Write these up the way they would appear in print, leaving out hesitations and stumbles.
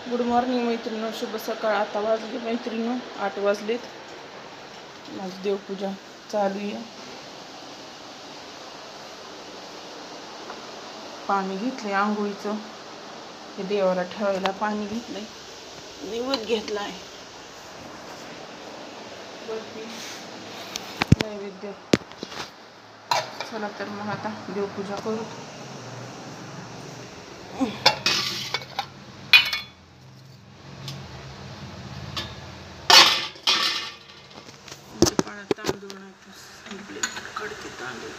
Good morning मैत्रिणींनो, शुभ सकाळ. आता वाजले मैत्रिणींनो 8 वाजलेत. माझी देवपूजा चालू आहे. पाणी घेतले आंघोळीचं, हे देवाला ठेवायला पाणी घेतलंय, निवद घेतलाय, नैवेद्य. चला तर मग आता देवपूजा करू. तांदूळ नाही कडके तांदूळ.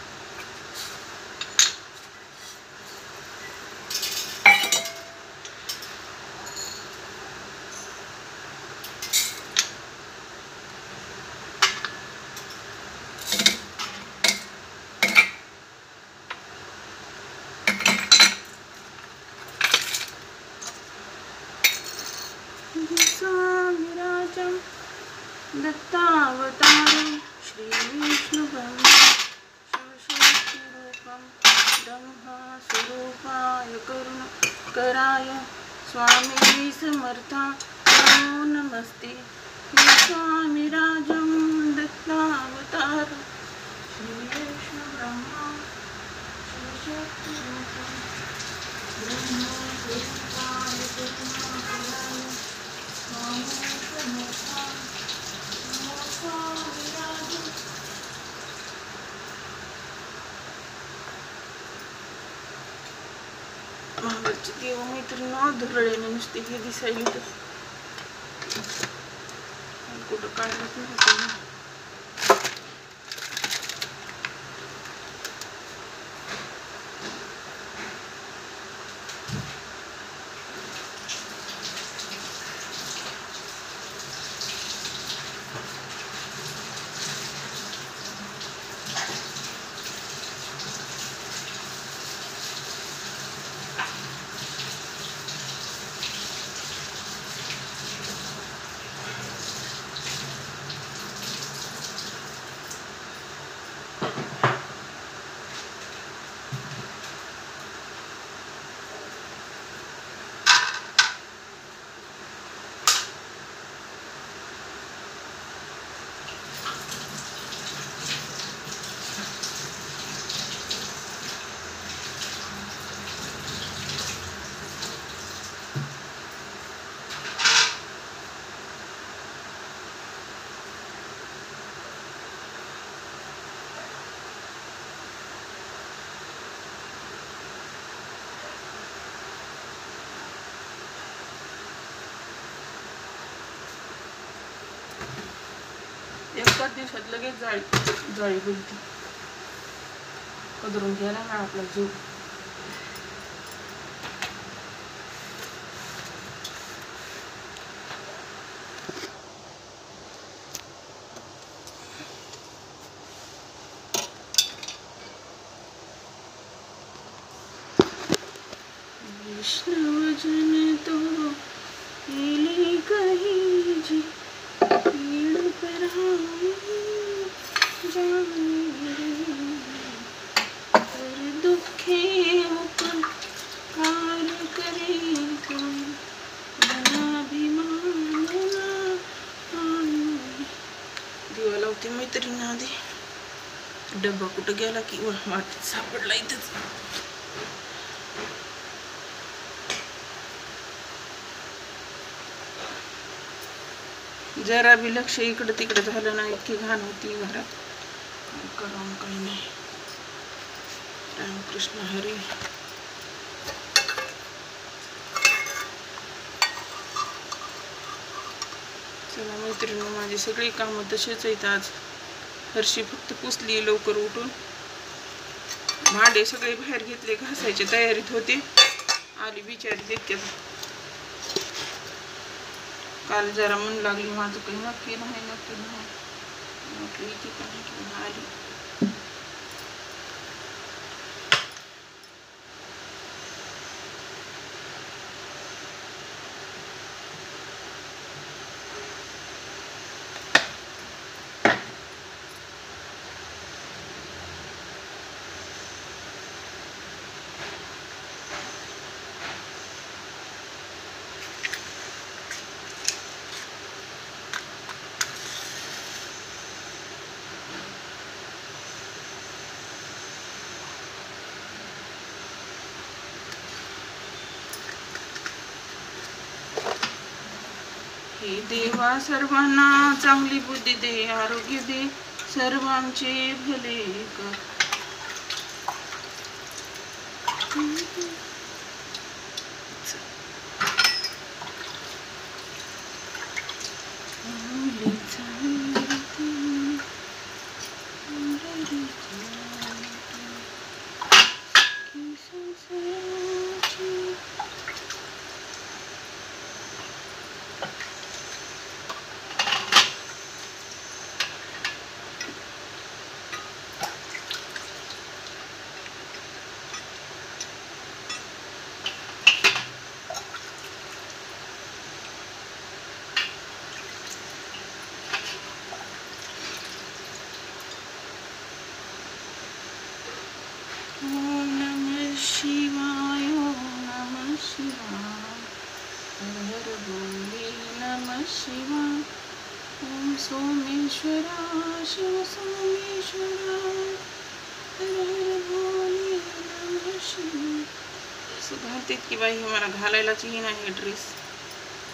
स्वामिराजं दत्तावतारं श्री विष्णु शिवशक्तिरूपं ब्रह्मस्वरूपाय करुणाकराय स्वामी समर्था नमो नमस्ते. स्वामिराजं दत्तावतारं श्री विष्णु शिवशक्तिरूपं ब्रह्मस्वरूपाय करुणाकराय महाबळची देव मैत्रिणी धुरळ्याने नुसते हे दिसायली तर कुठं काढलंच नव्हतं. एकाच दिवसात लगेच जाळी बोलती कदरून घ्यायला ना आपला जीव. विष्णुजन तो मिली कहीं जी पीड़ पर पर दुखे उपकार करे कोई बना भी मानना. दिवा लावते मैत्रिणी आधी. डब्बा कुठं गेला की वाटेत सापडला इथंच. जरा बी लक्ष इकडं तिकडं झालं नाही, इतकी घाण होती घरात. करावं काही नाही. रामकृष्ण हरी. चला मैत्रिणी, माझी सगळी कामं तशीच आहेत. आज हरशी फक्त पुसली लवकर उठून. भांडे सगळे बाहेर घेतले, घासायची तयारीत होते. आली बिचारी तितक्यात. काल जरा मन लागली, माझं काही नक्की नाही म्हटलं इथे काही घेऊन आली. हे देवा सर्वांना चांगली बुद्धी दे, आरोग्य दे, सर्वांचे भले कर. ओम नमः शिवाय, ओम नमः शिवाय, हर हर भोले नमः शिवाय, ओम सोमेश्वरा शिव सोमेश्वरा, हर हर भोले नमः शिवाय. असं घालतेत की बाई, हे मला घालायलाच येईना हे ड्रेस,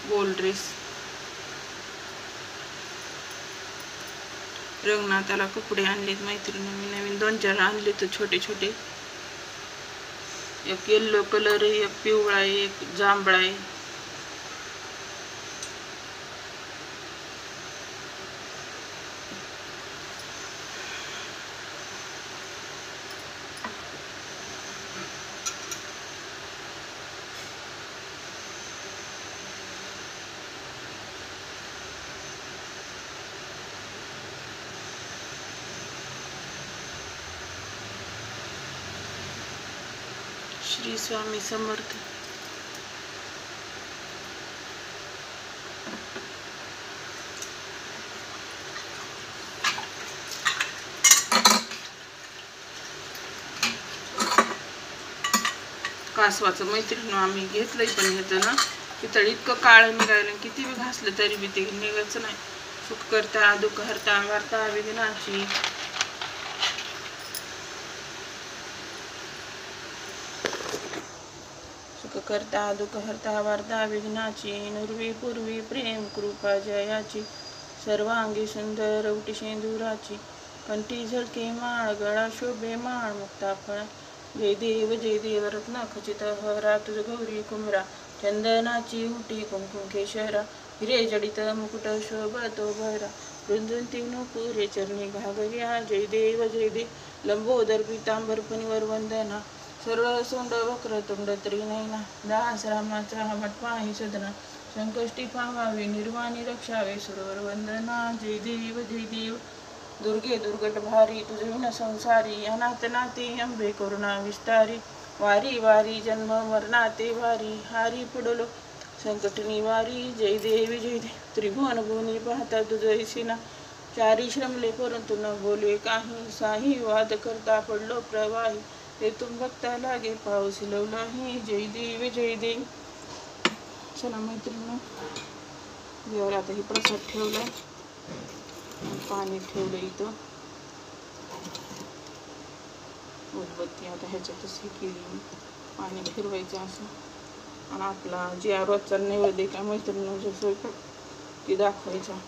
गोल ड्रेस. रंगनाथाला कपडे आणलेत मैत्रिणी नवीन 2-4 आणले तर छोटे छोटे. एक येल्लो कलर आहे, एक पिवळा आहे, एक जांभळा आहे. श्री स्वामी समर्थ. कासवाचं मैत्रिणी आम्ही घेतलंय, पण ह्याचं ना पितळ इतकं काळं निघायला, किती बी घासलं तरी बी ते निघायचं नाही. सुख करता दुःख हरता वार्ता विघ्नाची. करता दुःख हरता वार्ता विघ्नाची, नुर्वी पूर्वी प्रेम कृपा जयाची, सर्वांगी सुंदर उटी शेंदुराची, कंठी झळके माळ, गळा शोभे माळ मुक्ता फळा. जय देव रत्न खचित हरा, तुझ गौरी कुमरा, चंदनाची उटी कुंकुम केशरा, हिरे जडित मुकुट शोभतो भरा, रुंदुंती नुपुरे चरणी घागर्या. जय देव लंबोदर पीतांबर फणीवर वंदना, सरळ सोंड वक्र तुंड त्रिनयना, दास रामाचा वटवाही सदना, संकष्टी पावावे निर्वाणी रक्षावे सुरवर वंदना. जय देव दुर्गे दुर्गट भारी, तुझ विन संसारी, अनाथ नाते अंबे करुणा विस्तारी, वारी वारी जन्म मरणाते वारी, हारी पडलो संकट निवारी. जय देव त्रिभुवन भुवनी पाहता तुझ ऐसिना, चारी श्रमले परंतु न बोले काही, साही वाद करता पडलो प्रवाही, ते तुम भक्ता लागे पाऊस लवलाही. जय देव. चला मैत्रिणी, देवाला आता ही प्रसाद ठेवलाय, पाणी ठेवलं इथं, उदबत्ती आता ह्याच्यातच हे केली, पाणी फिरवायचं असं. आणि आपला जे रोजचा नैवेद्य का मैत्रिणी स्वयंपाक ती दाखवायचा.